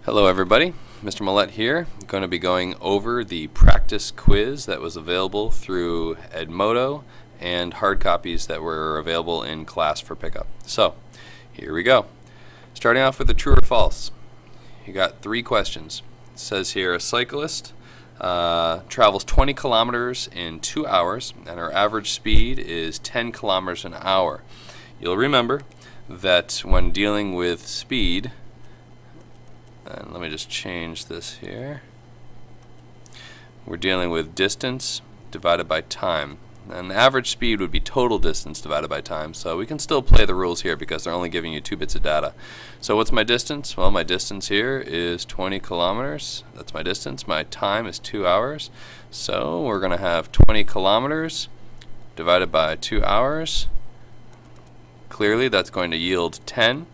Hello everybody, Mr. Mullett here. I'm going to be going over the practice quiz that was available through Edmodo and hard copies that were available in class for pickup. So, here we go. Starting off with the true or false. You got 3 questions. It says here a cyclist travels 20 kilometers in 2 hours and her average speed is 10 kilometers an hour. You'll remember that when dealing with speed, and let me just change this here. We're dealing with distance divided by time. And the average speed would be total distance divided by time. So we can still play the rules here because they're only giving you 2 bits of data. So what's my distance? Well, my distance here is 20 kilometers. That's my distance. My time is 2 hours. So we're going to have 20 kilometers divided by 2 hours. Clearly that's going to yield 10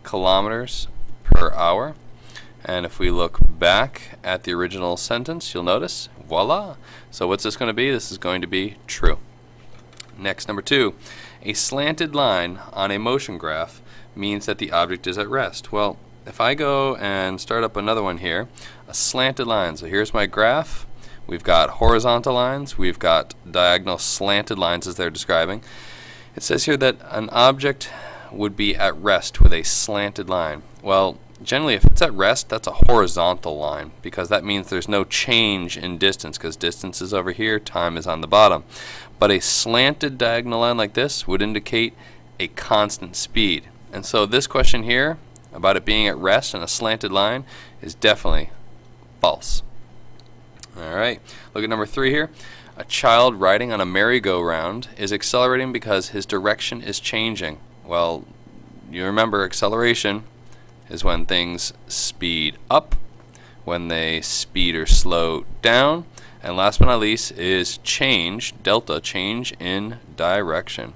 kilometers per hour. And if we look back at the original sentence, you'll notice, voila. So what's this going to be? This is going to be true. Next, number 2. A slanted line on a motion graph means that the object is at rest. Well, if I go and start up another one here, a slanted line. So here's my graph. We've got horizontal lines. We've got diagonal slanted lines as they're describing. It says here that an object would be at rest with a slanted line. Well, generally, if it's at rest, that's a horizontal line because that means there's no change in distance because distance is over here, time is on the bottom. But a slanted diagonal line like this would indicate a constant speed. And so this question here about it being at rest and a slanted line is definitely false. Alright, look at number 3 here. A child riding on a merry-go-round is accelerating because his direction is changing. Well, you remember acceleration is when things speed up, when they speed or slow down, and last but not least is change, delta, change in direction.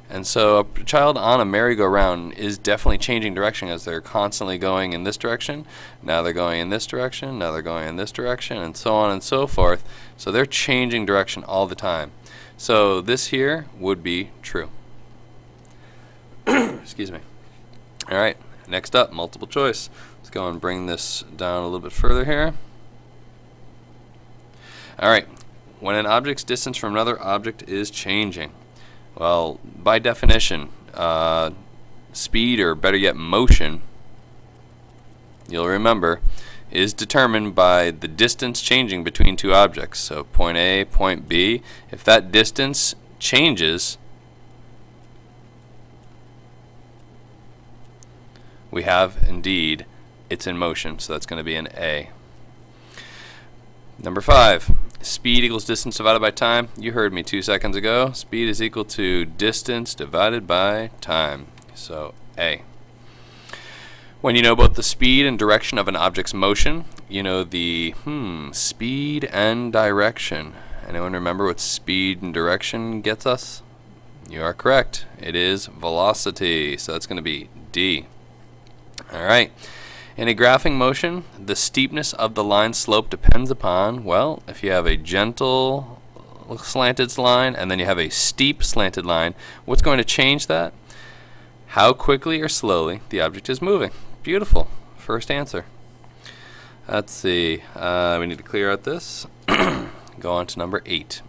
And so a child on a merry-go-round is definitely changing direction as they're constantly going in this direction, now they're going in this direction, now they're going in this direction, and so on and so forth. So they're changing direction all the time. So this here would be true. Excuse me. Alright. Next up, multiple choice. Let's go and bring this down a little bit further here. Alright, when an object's distance from another object is changing. Well, by definition, speed, or better yet motion, you'll remember, is determined by the distance changing between 2 objects. So point A, point B, if that distance changes, we have indeed it's in motion, so that's going to be an A. Number 5, speed equals distance divided by time. You heard me 2 seconds ago. Speed is equal to distance divided by time, so A. When you know both the speed and direction of an object's motion, you know the speed and direction. Anyone remember what speed and direction gets us? You are correct. It is velocity, so that's going to be D. Alright, in a graphing motion, the steepness of the line slope depends upon, well, if you have a gentle slanted line and then you have a steep slanted line, what's going to change that? How quickly or slowly the object is moving. Beautiful. First answer. Let's see. We need to clear out this. Go on to number 8.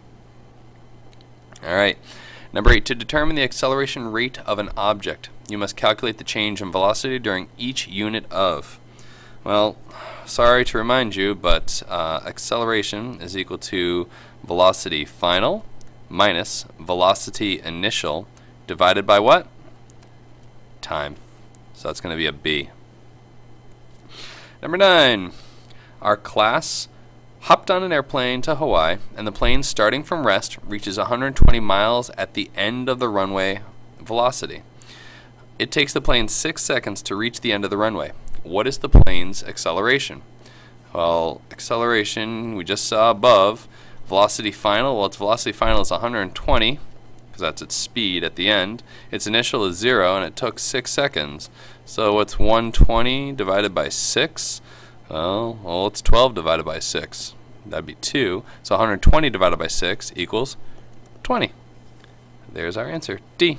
Alright. Number 8, to determine the acceleration rate of an object, you must calculate the change in velocity during each unit of. Well, sorry to remind you, but acceleration is equal to velocity final minus velocity initial divided by what? Time. So that's going to be a B. Number 9, our class hopped on an airplane to Hawaii, and the plane starting from rest reaches 120 miles at the end of the runway velocity. It takes the plane 6 seconds to reach the end of the runway. What is the plane's acceleration? Well, acceleration we just saw above. Velocity final, well, its velocity final is 120 because that's its speed at the end. Its initial is 0 and it took 6 seconds. So what's 120 divided by 6? Well, it's 12 divided by 6. That'd be 2. So 120 divided by 6 equals 20. There's our answer, D.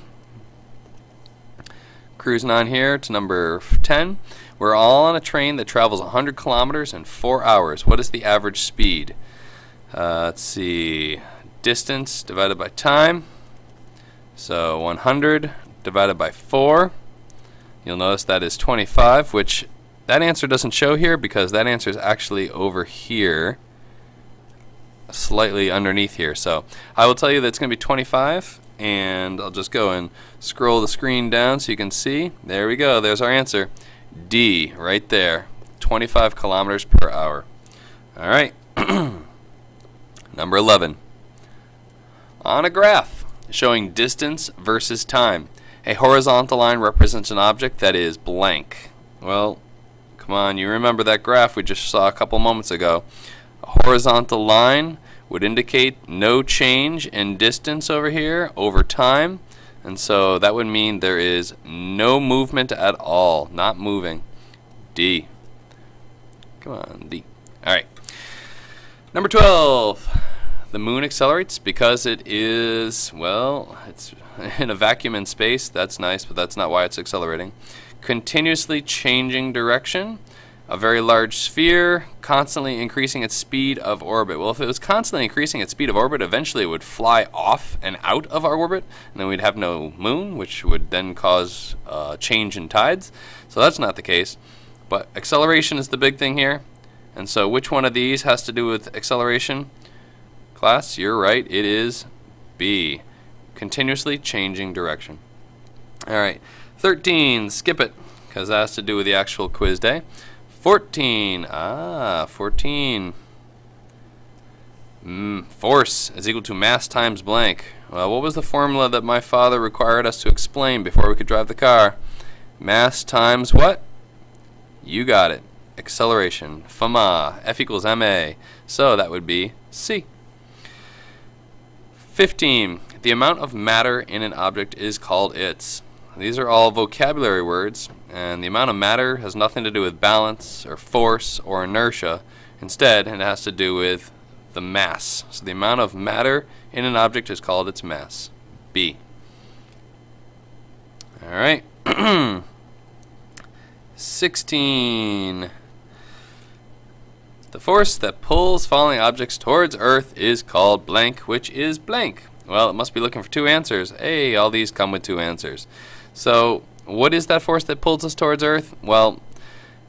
Cruising on here to number 10. We're all on a train that travels 100 kilometers in 4 hours. What is the average speed? Let's see. Distance divided by time. So 100 divided by 4. You'll notice that is 25, which that answer doesn't show here because that answer is actually over here, slightly underneath here. So I will tell you that it's going to be 25, and I'll just go and scroll the screen down so you can see. There we go. There's our answer. D, right there. 25 kilometers per hour. All right. Number 11. On a graph showing distance versus time, a horizontal line represents an object that is blank. Well, come on, you remember that graph we just saw a couple moments ago. A horizontal line would indicate no change in distance over here over time, and so that would mean there is no movement at all, not moving. D. Come on, D. All right. Number 12. The moon accelerates because it is, well, it's in a vacuum in space. That's nice, but that's not why it's accelerating. Continuously changing direction. A very large sphere, constantly increasing its speed of orbit. Well, if it was constantly increasing its speed of orbit, eventually it would fly off and out of our orbit, and then we'd have no moon, which would then cause change in tides. So that's not the case. But acceleration is the big thing here. And so which one of these has to do with acceleration? Class, you're right. It is B. Continuously changing direction. All right. 13, skip it, because that has to do with the actual quiz day. 14, 14. Force is equal to mass times blank. Well, what was the formula that my father required us to explain before we could drive the car? Mass times what? You got it. Acceleration. FMA. F equals ma. So that would be C. 15. The amount of matter in an object is called its. These are all vocabulary words, and the amount of matter has nothing to do with balance or force or inertia. Instead, it has to do with the mass. So the amount of matter in an object is called its mass. B. All right. 16. The force that pulls falling objects towards Earth is called blank, which is blank. Well, it must be looking for two answers. Hey, all these come with two answers. So, what is that force that pulls us towards Earth? Well,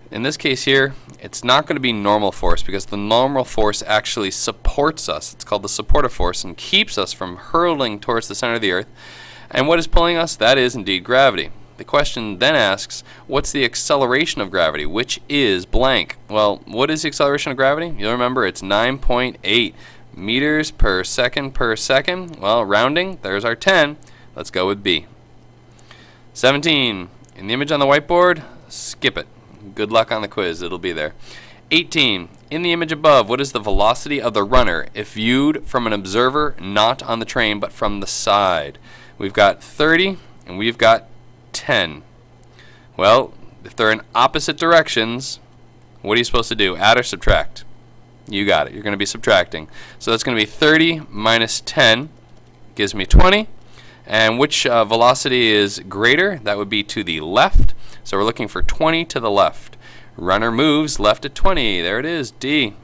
in this case here, it's not going to be normal force because the normal force actually supports us. It's called the supportive force and keeps us from hurtling towards the center of the Earth. And what is pulling us? That is indeed gravity. The question then asks, what's the acceleration of gravity, which is blank? Well, what is the acceleration of gravity? You'll remember it's 9.8 meters per second per second. Well, rounding, there's our 10. Let's go with B. 17. In the image on the whiteboard, skip it. Good luck on the quiz, it'll be there. 18. In the image above, what is the velocity of the runner if viewed from an observer not on the train but from the side? We've got 30 and we've got 10. Well, if they're in opposite directions, what are you supposed to do? Add or subtract? You got it. You're going to be subtracting. So that's going to be 30 minus 10 gives me 20. And which velocity is greater? That would be to the left. So we're looking for 20 to the left. Runner moves left at 20. There it is. D.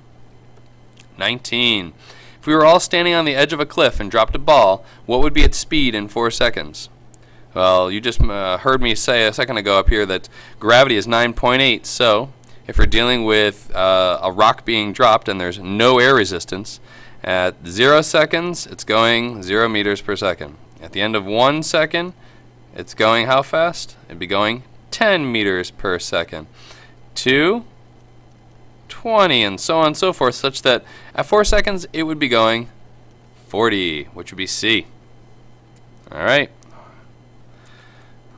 19. If we were all standing on the edge of a cliff and dropped a ball, what would be its speed in 4 seconds? Well, you just heard me say a second ago up here that gravity is 9.8. So if we're dealing with a rock being dropped and there's no air resistance, at 0 seconds, it's going 0 meters per second. At the end of 1 second, it's going how fast? It'd be going 10 meters per second. 2, 20, and so on and so forth, such that at 4 seconds, it would be going 40, which would be C. All right.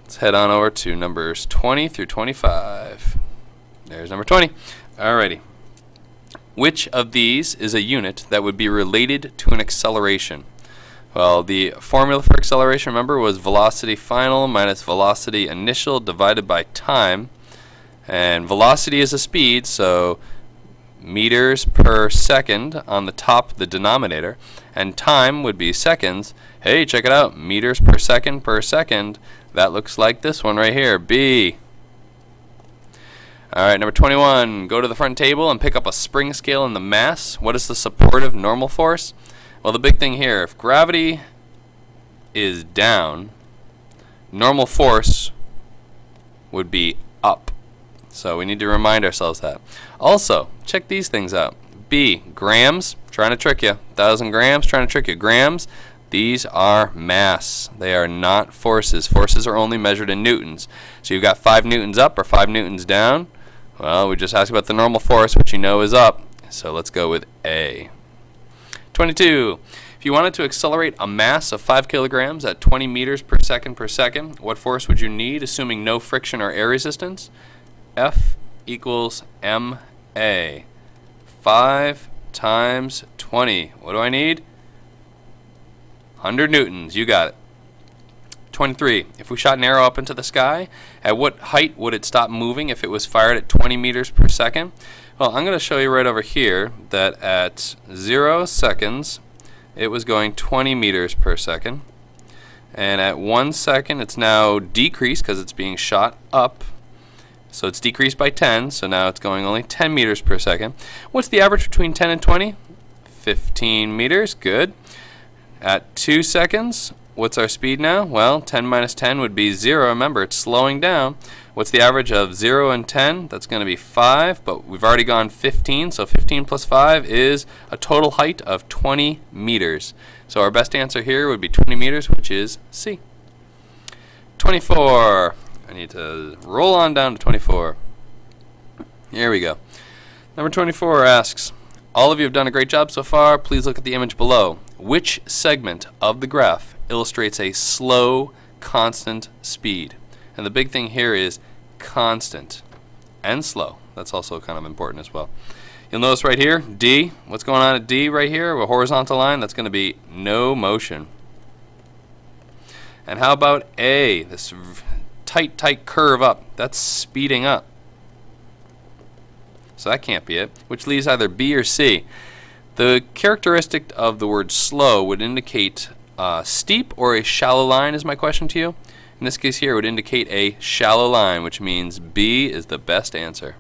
Let's head on over to numbers 20 through 25. There's number 20. Alrighty. Which of these is a unit that would be related to an acceleration? Well, the formula for acceleration, remember, was velocity final minus velocity initial divided by time. And velocity is a speed, so meters per second on the top, the denominator. And time would be seconds. Hey, check it out. Meters per second per second. That looks like this one right here, B. All right, number 21, go to the front table and pick up a spring scale in the mass. What is the supportive normal force? Well, the big thing here, if gravity is down, normal force would be up. So we need to remind ourselves that. Also, check these things out. B, grams, trying to trick you. 1,000 grams, trying to trick you. Grams, these are mass. They are not forces. Forces are only measured in newtons. So you've got 5 newtons up or 5 newtons down. Well, we just asked about the normal force, which you know is up. So let's go with A. 22. If you wanted to accelerate a mass of 5 kilograms at 20 meters per second, what force would you need, assuming no friction or air resistance? F equals ma. 5 times 20. What do I need? 100 newtons. You got it. 23. If we shot an arrow up into the sky, at what height would it stop moving if it was fired at 20 meters per second? Well, I'm going to show you right over here that at 0 seconds, it was going 20 meters per second. And at 1 second, it's now decreased because it's being shot up. So it's decreased by 10, so now it's going only 10 meters per second. What's the average between 10 and 20? 15 meters. Good. At 2 seconds, what's our speed now? Well, 10 minus 10 would be 0. Remember, it's slowing down. What's the average of 0 and 10? That's going to be 5, but we've already gone 15, so 15 plus 5 is a total height of 20 meters. So our best answer here would be 20 meters, which is C. 24. I need to roll on down to 24. Here we go. Number 24 asks, all of you have done a great job so far. Please look at the image below. Which segment of the graph illustrates a slow, constant speed? And the big thing here is constant and slow. That's also kind of important as well. You'll notice right here, D, what's going on at D right here? A horizontal line, that's going to be no motion. And how about A, this tight curve up? That's speeding up. So that can't be it, which leaves either B or C. The characteristic of the word slow would indicate steep or a shallow line is my question to you. In this case here, it would indicate a shallow line, which means B is the best answer.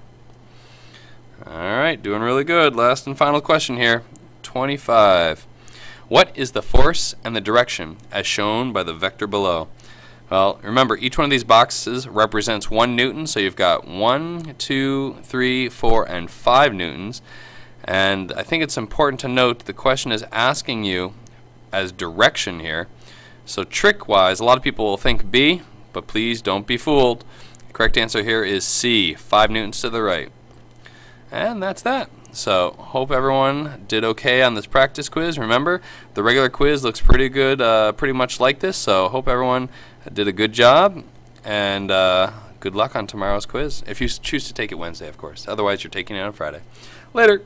Alright, doing really good. Last and final question here. 25. What is the force and the direction as shown by the vector below? Well, remember, each one of these boxes represents 1 newton, so you've got 1, 2, 3, 4, and 5 newtons. And I think it's important to note the question is asking you as direction here. So trick-wise, a lot of people will think B, but please don't be fooled. The correct answer here is C, 5 newtons to the right. And that's that. So hope everyone did okay on this practice quiz. Remember, the regular quiz looks pretty good, pretty much like this. So hope everyone did a good job, and good luck on tomorrow's quiz. If you choose to take it Wednesday, of course. Otherwise, you're taking it on Friday. Later.